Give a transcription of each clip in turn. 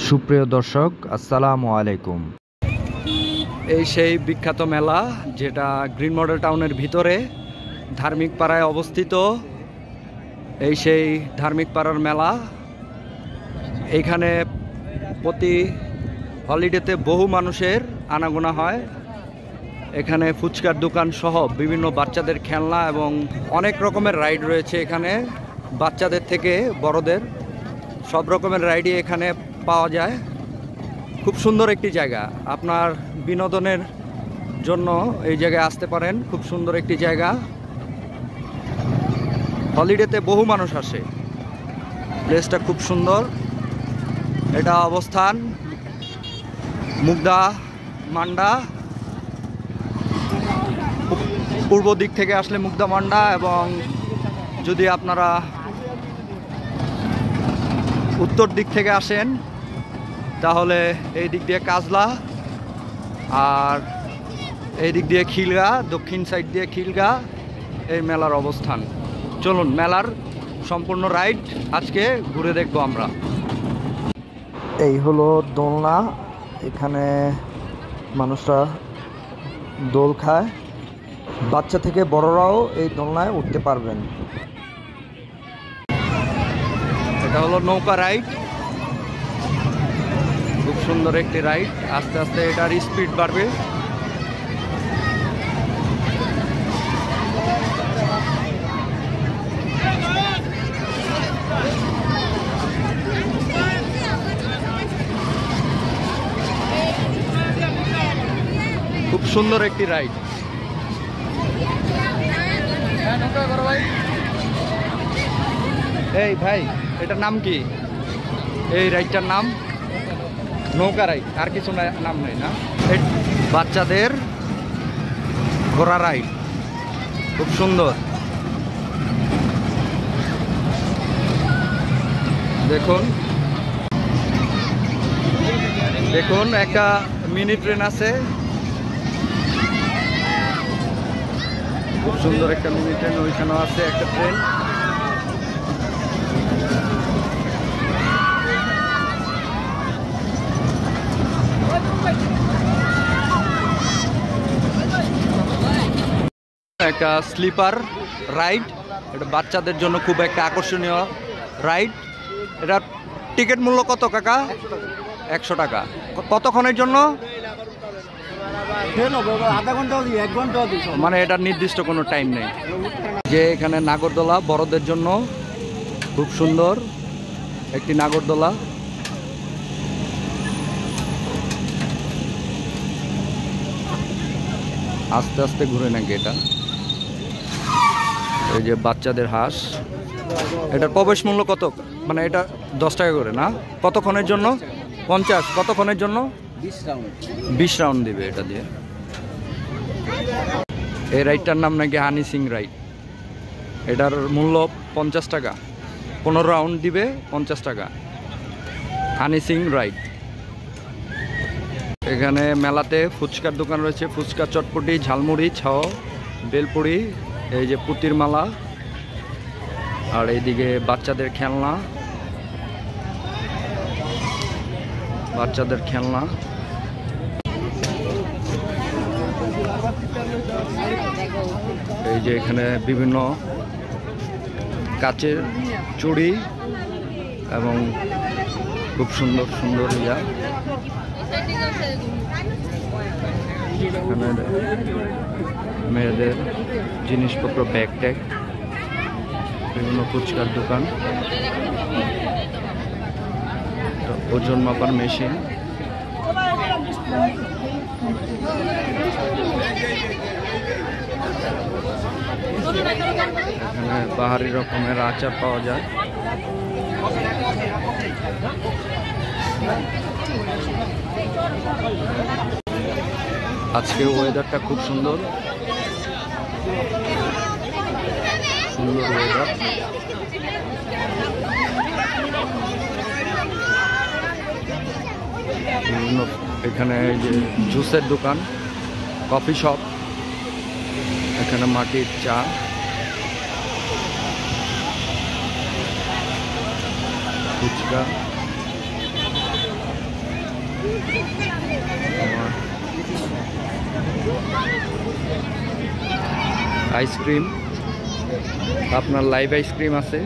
সুপ্রিয় দর্শক, আসসালামু আলাইকুম। এই সেই বিখ্যাত মেলা যেটা গ্রিন মডেল টাউনের ভিতরে ধার্মিক পাড়ায় অবস্থিত। এই সেই ধার্মিক পাড়ার মেলা। এইখানে প্রতি হলিডেতে বহু মানুষের আনাগোনা হয়। এখানে ফুচকার দোকান সহ বিভিন্ন বাচ্চাদের খেলনা এবং অনেক রকমের রাইড রয়েছে এখানে। বাচ্চাদের থেকে বড়দের সব রকমের রাইডই এখানে পাওয়া যায়। খুব সুন্দর একটি জায়গা, আপনার বিনোদনের জন্য এই জায়গায় আসতে পারেন। খুব সুন্দর একটি জায়গা, হলিডেতে বহু মানুষ আসে। প্লেসটা খুব সুন্দর। এটা অবস্থান মুগদা মান্ডা, পূর্ব দিক থেকে আসলে মুগদা মান্ডা, এবং যদি আপনারা উত্তর দিক থেকে আসেন তাহলে এই দিক দিয়ে কাজলা, আর এই দিক দিয়ে খিলগা, দক্ষিণ সাইড দিয়ে খিলগা এই মেলার অবস্থান। চলুন মেলার সম্পূর্ণ রাইড আজকে ঘুরে দেখব আমরা। এই হলো দোলনা, এখানে মানুষরা দোল খায়। বাচ্চা থেকে বড়রাও এই দোলনায় উঠতে পারবেন। এটা হলো নৌকা রাইড, খুব সুন্দর একটি রাইড। আস্তে আস্তে এটার স্পিড বাড়বে। খুব সুন্দর একটি রাইড। এই ভাই, এটার নাম কি? এই রাইডটার নাম নৌকা রাইড, আর কিছু নাম নেই না? বাচ্চাদের ঘোড়া রাইড, খুব সুন্দর। দেখুন দেখুন, একটা মিনি ট্রেন আছে, খুব সুন্দর একটা মিনি ট্রেন। ওইখানেও আছে একটা ট্রেন। একটা স্লিপার রাইড, এটা বাচ্চাদের জন্য খুব একটা আকর্ষণীয় রাইড। এটা টিকিট মূল্য কত কাকা? 100 টাকা। কতক্ষণের জন্য? আধা ঘন্টা, 1 ঘন্টা। মানে এটার নির্দিষ্ট কোনো টাইম নেই। যে এখানে নাগরদোলা বড়দের জন্য, খুব সুন্দর একটি নাগরদোলা। আস্তে আস্তে ঘুরে নাকি এটা। এই যে বাচ্চাদের হাঁস, এটার প্রবেশ মূল্য কত? মানে এটা 10 টাকা করে না? কতক্ষণের জন্য? 50। কতক্ষণের জন্য? 20 রাউন্ড দিবে এটা দিয়ে। এই রাইডটার নাম নাকি হানি সিং রাইড। এটার মূল্য 50 টাকা, 15 রাউন্ড দিবে 50 টাকা। হানি সিং রাইড। এখানে মেলাতে ফুচকার দোকান রয়েছে, ফুচকা, চটপটি, ঝালমুড়ি, ছাও, বেলপুরি, এই যে পুতির মালা, আর এইদিকে বাচ্চাদের খেলনা। বাচ্চাদের খেলনা। এই যে এখানে বিভিন্ন কাচের চুড়ি এবং খুব সুন্দর সুন্দর ইয়া। এখানে মেয়েদের জিনিসপত্র, ব্যাগ ট্যাগ, বিভিন্ন ফুচকার দোকান, ওজন মাপার মেশিন। এখানে বাহারি রকমের আচার পাওয়া যায়। আজকে ওয়েদারটা খুব সুন্দর, সুন্দর ওয়েদার। এখানে এই যে জুসের দোকান, কফি শপ, এখানে মাটির চা, ফুচকা, আইসক্রিম, আপনার লাইভ আইসক্রিম আছে।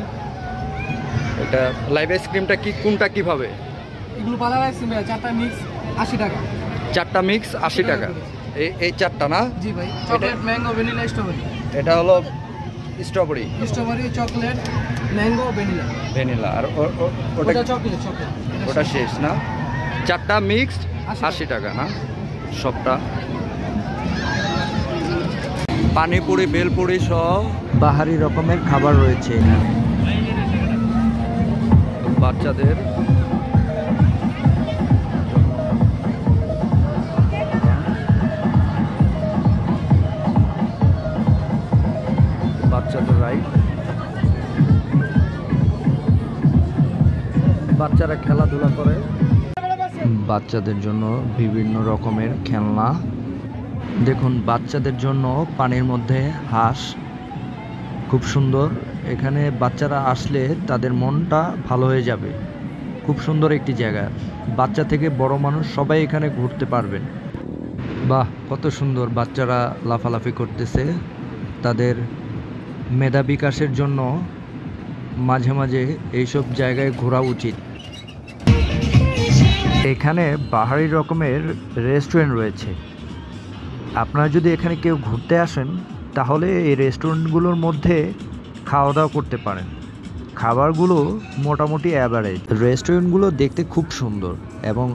এটা লাইভ আইসক্রিমটা কি কোনটা কিভাবে? এগুলো পালার আইসক্রিম 4টা মিক্স 80 টাকা। 4টা মিক্স 80 টাকা। এই 4টা না? জি ভাই। Chocolate, mango, vanilla, strawberry. এটা হলো স্ট্রবেরি, চকলেট, ম্যাঙ্গো, ভ্যানিলা। আর ওটা চকলেট। ওটা শেষ না? 4টা মিক্স 80 টাকা না সবটা। পানিপুরি, বেলপুরি সহ বাহারি রকমের খাবার রয়েছে এখানে। বাচ্চাদের রাইড, বাচ্চারা খেলাধুলা করে। বাচ্চাদের জন্য বিভিন্ন রকমের খেলনা। দেখুন বাচ্চাদের জন্য পানির মধ্যে হাঁস, খুব সুন্দর। এখানে বাচ্চারা আসলে তাদের মনটা ভালো হয়ে যাবে। খুব সুন্দর একটি জায়গা, বাচ্চা থেকে বড় মানুষ সবাই এখানে ঘুরতে পারবেন। বাহ, কত সুন্দর বাচ্চারা লাফালাফি করতেছে। তাদের মেধা বিকাশের জন্য মাঝে মাঝে এইসব জায়গায় ঘোরা উচিত। এখানে বাহারি রকমের রেস্টুরেন্ট রয়েছে। আপনারা যদি এখানে কেউ ঘুরতে আসেন তাহলে এই রেস্টুরেন্টগুলোর মধ্যে খাওয়া দাওয়া করতে পারেন। খাবারগুলো মোটামুটি অ্যাভারেজ। রেস্টুরেন্টগুলো দেখতে খুব সুন্দর এবং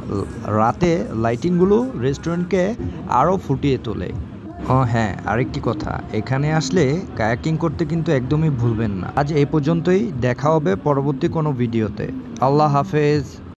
রাতে লাইটিংগুলো রেস্টুরেন্টকে আরও ফুটিয়ে তোলে। ও হ্যাঁ, আরেকটি কথা, এখানে আসলে কায়াকিং করতে কিন্তু একদমই ভুলবেন না। আজ এই পর্যন্তই, দেখা হবে পরবর্তী কোনো ভিডিওতে। আল্লাহ হাফেজ।